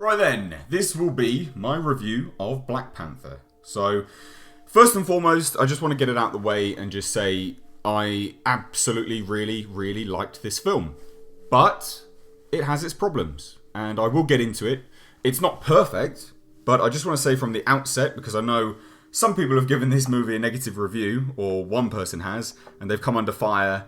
Right then, this will be my review of Black Panther. So, first and foremost, I just want to get it out of the way and just say I absolutely really liked this film. But it has its problems, and I will get into it. It's not perfect, but I just want to say from the outset, because I know some people have given this movie a negative review, or one person has, and they've come under fire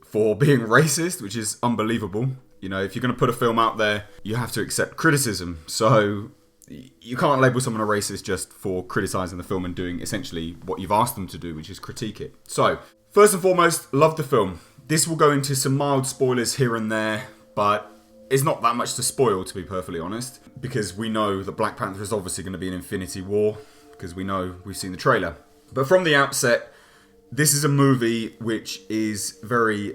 for being racist, which is unbelievable. You know, if you're going to put a film out there, you have to accept criticism. So you can't label someone a racist just for criticising the film and doing essentially what you've asked them to do, which is critique it. So, first and foremost, love the film. This will go into some mild spoilers here and there, but it's not that much to spoil, to be perfectly honest, because we know that Black Panther is obviously going to be an Infinity War, because we know we've seen the trailer. But from the outset, this is a movie which is very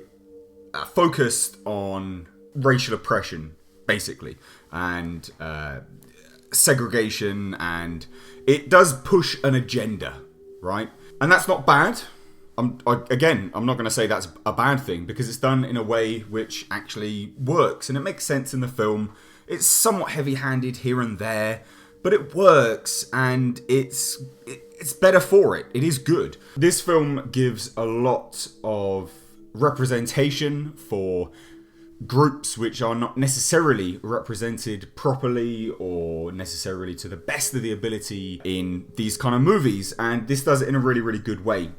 focused on racial oppression, basically, and segregation, and it does push an agenda, right? And that's not bad. I'm not going to say that's a bad thing, because it's done in a way which actually works, and it makes sense in the film. It's somewhat heavy-handed here and there, but it works, and it's better for it. It is good. This film gives a lot of representation for groups which are not necessarily represented properly or necessarily to the best of the ability in these kind of movies, and this does it in a really good way.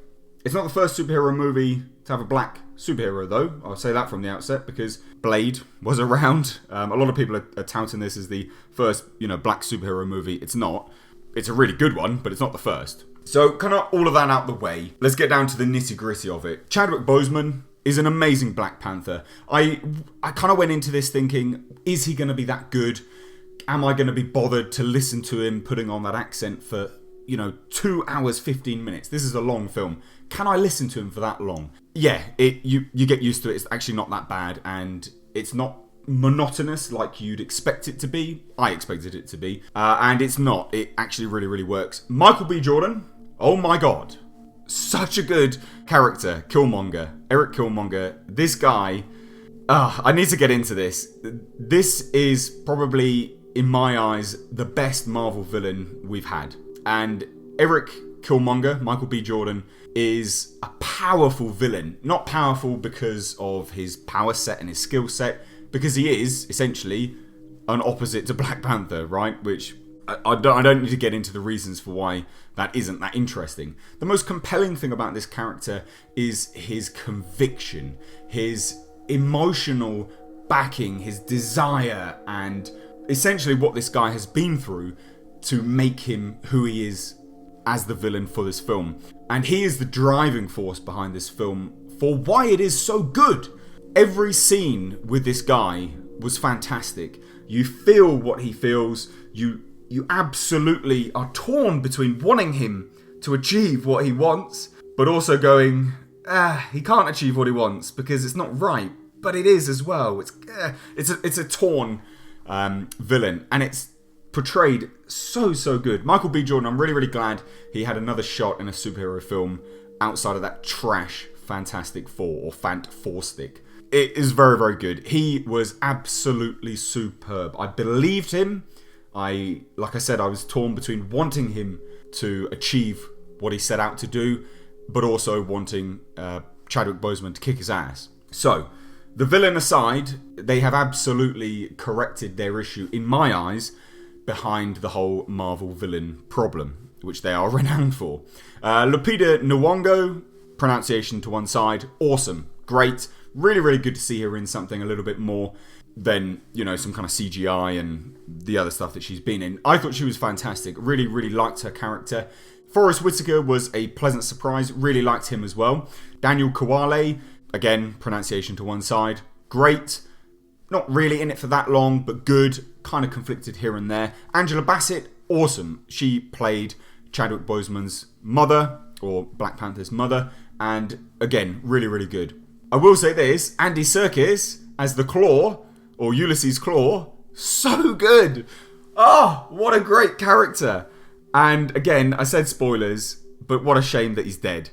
It's not the first superhero movie to have a black superhero, though. I'll say that from the outset, because Blade was around. A lot of people are touting this as the first, black superhero movie. It's not. It's a really good one, but it's not the first. So, kind of all of that out the way, let's get down to the nitty-gritty of it. Chadwick Boseman is an amazing Black Panther. I kind of went into this thinking, is he going to be that good? Am I going to be bothered to listen to him putting on that accent for, 2 hours, 15 minutes? This is a long film. Can I listen to him for that long? Yeah, you get used to it. It's actually not that bad, and it's not monotonous like you'd expect it to be. I expected it to be. And it's not. It actually really works. Michael B. Jordan, oh my god. Such a good character, Killmonger, Eric Killmonger. This guy, I need to get into this. This is probably, in my eyes, the best Marvel villain we've had. And Eric Killmonger, Michael B. Jordan, is a powerful villain. Not powerful because of his power set and his skill set, because he is, essentially, an opposite to Black Panther, right? Which I don't need to get into the reasons for why that isn't that interesting. The most compelling thing about this character is his conviction, his emotional backing, his desire, and essentially what this guy has been through to make him who he is as the villain for this film. And he is the driving force behind this film for why it is so good. Every scene with this guy was fantastic. You feel what he feels. You absolutely are torn between wanting him to achieve what he wants, but also going, he can't achieve what he wants because it's not right. But it is as well. It's a torn villain, and it's portrayed so good. Michael B. Jordan, I'm really glad he had another shot in a superhero film outside of that trash Fantastic Four or Fant Four stick. It is very good. He was absolutely superb. I believed him. Like I said, I was torn between wanting him to achieve what he set out to do, but also wanting Chadwick Boseman to kick his ass. So, the villain aside, they have absolutely corrected their issue, in my eyes, behind the whole Marvel villain problem, which they are renowned for. Lupita Nyong'o, pronunciation to one side, awesome, great, really good to see her in something a little bit more than, some kind of CGI and the other stuff that she's been in. I thought she was fantastic. Really liked her character. Forrest Whitaker was a pleasant surprise. Really liked him as well. Daniel Kawale, again, pronunciation to one side, great. Not really in it for that long, but good. Kind of conflicted here and there. Angela Bassett, awesome. She played Chadwick Boseman's mother, or Black Panther's mother, and again, really good. I will say this, Andy Serkis as the Claw, or Ulysses Claw, so good. Oh, what a great character. And again, I said spoilers, but what a shame that he's dead.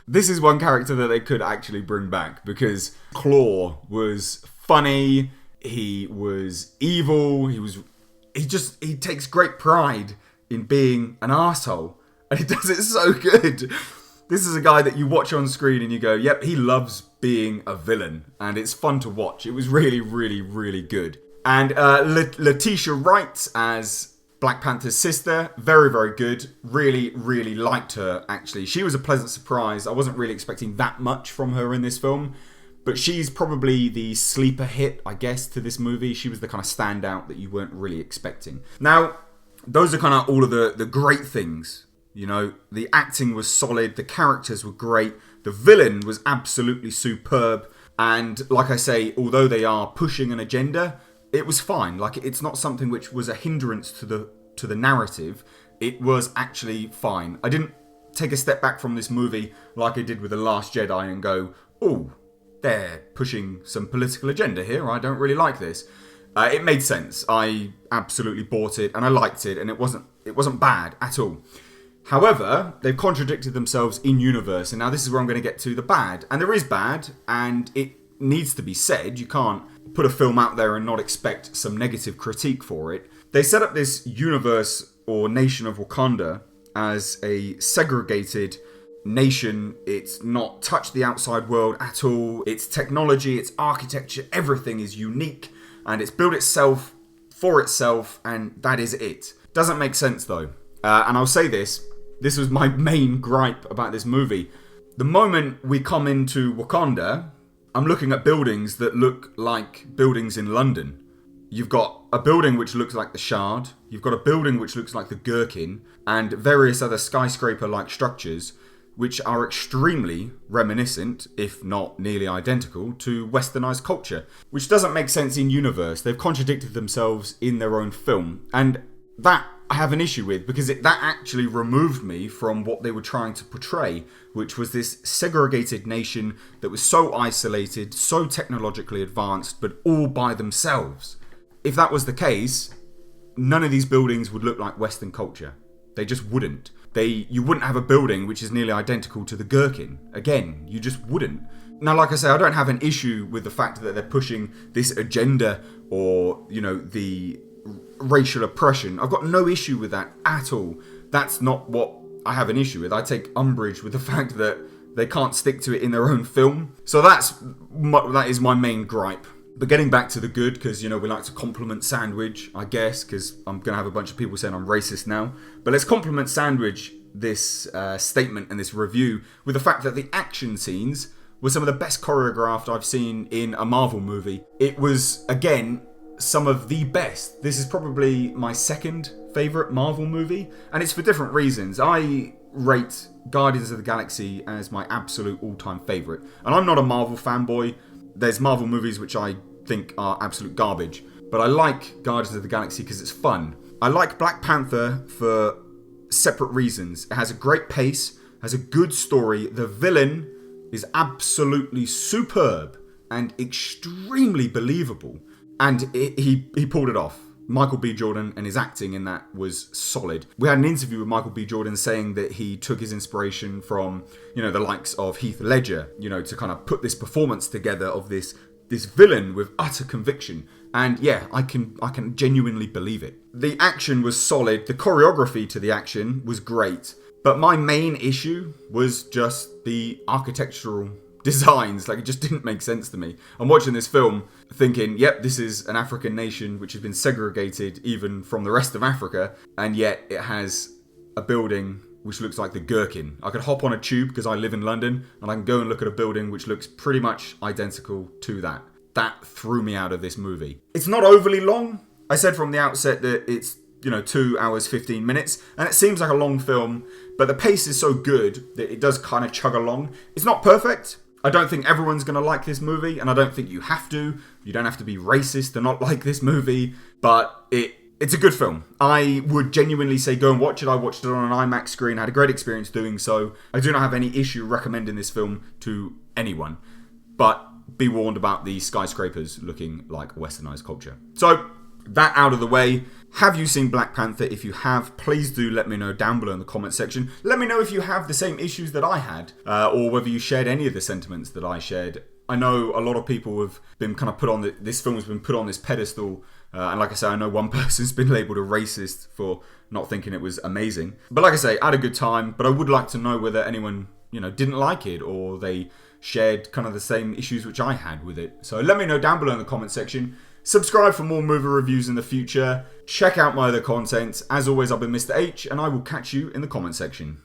This is one character that they could actually bring back, because Claw was funny. He was evil. He takes great pride in being an arsehole. And he does it so good. This is a guy that you watch on screen and you go, yep, he loves being a villain. And it's fun to watch. It was really, really, really good. And Letitia Wright as Black Panther's sister, very, very good. Really, really liked her, actually. She was a pleasant surprise. I wasn't really expecting that much from her in this film. But she's probably the sleeper hit, I guess, to this movie. She was the kind of standout that you weren't really expecting. Now, those are kind of all of the great things. You know, the acting was solid, the characters were great, the villain was absolutely superb, and like I say, although they are pushing an agenda, it was fine. Like, it's not something which was a hindrance to the narrative. It was actually fine. I didn't take a step back from this movie like I did with The Last Jedi and go, oh, they're pushing some political agenda here, I don't really like this. It made sense. I absolutely bought it, and I liked it, and it wasn't bad at all. However, they've contradicted themselves in universe, and now this is where I'm going to get to the bad. And there is bad, and it needs to be said. You can't put a film out there and not expect some negative critique for it. They set up this universe or nation of Wakanda as a segregated nation. It's not touched the outside world at all. Its technology, its architecture, everything is unique, and it's built itself for itself, and that is it. Doesn't make sense though. And I'll say this was my main gripe about this movie. The moment we come into Wakanda, I'm looking at buildings that look like buildings in London. You've got a building which looks like the Shard, you've got a building which looks like the Gherkin, and various other skyscraper-like structures which are extremely reminiscent, if not nearly identical, to westernized culture, which doesn't make sense in universe. They've contradicted themselves in their own film, and that I have an issue with, because that actually removed me from what they were trying to portray, which was this segregated nation that was so isolated, so technologically advanced, but all by themselves. If that was the case, none of these buildings would look like Western culture. They just wouldn't. You wouldn't have a building which is nearly identical to the Gherkin. Again, you just wouldn't. Now, like I say, I don't have an issue with the fact that they're pushing this agenda or, the racial oppression. I've got no issue with that at all. That's not what I have an issue with. I take umbrage with the fact that they can't stick to it in their own film. So that is my main gripe. But getting back to the good, because, we like to compliment Sandwich, I guess, because I'm going to have a bunch of people saying I'm racist now. But let's compliment Sandwich this statement and this review with the fact that the action scenes were some of the best choreographed I've seen in a Marvel movie. It was, again, some of the best. This is probably my second favourite Marvel movie, and it's for different reasons. I rate Guardians of the Galaxy as my absolute all-time favourite. And I'm not a Marvel fanboy. There's Marvel movies which I think are absolute garbage, but I like Guardians of the Galaxy because it's fun. I like Black Panther for separate reasons. It has a great pace, has a good story. The villain is absolutely superb and extremely believable. And he pulled it off. Michael B. Jordan and his acting in that was solid. We had an interview with Michael B. Jordan saying that he took his inspiration from, the likes of Heath Ledger, to kind of put this performance together of this villain with utter conviction. And yeah, I can genuinely believe it. The action was solid. The choreography to the action was great. But my main issue was just the architectural designs. Like, it just didn't make sense to me. I'm watching this film thinking, yep, this is an African nation which has been segregated even from the rest of Africa, and yet it has a building which looks like the Gherkin. I could hop on a tube because I live in London and I can go and look at a building which looks pretty much identical to that. That threw me out of this movie. It's not overly long. I said from the outset that it's 2 hours 15 minutes, and it seems like a long film, but the pace is so good that it does kind of chug along. It's not perfect. I don't think everyone's going to like this movie, and I don't think you have to. You don't have to be racist to not like this movie, but it's a good film. I would genuinely say go and watch it. I watched it on an IMAX screen. I had a great experience doing so. I do not have any issue recommending this film to anyone, but be warned about the skyscrapers looking like westernized culture. So, that out of the way, have you seen Black Panther? If you have, please do let me know down below in the comment section. Let me know if you have the same issues that I had, or whether you shared any of the sentiments that I shared. I know a lot of people have been kind of put on this film has been put on this pedestal, and like I say, I know one person's been labelled a racist for not thinking it was amazing. But like I say, I had a good time. But I would like to know whether anyone didn't like it, or they shared kind of the same issues which I had with it. So let me know down below in the comment section. Subscribe for more movie reviews in the future. Check out my other content. As always, I've been Mr. H, and I will catch you in the comment section.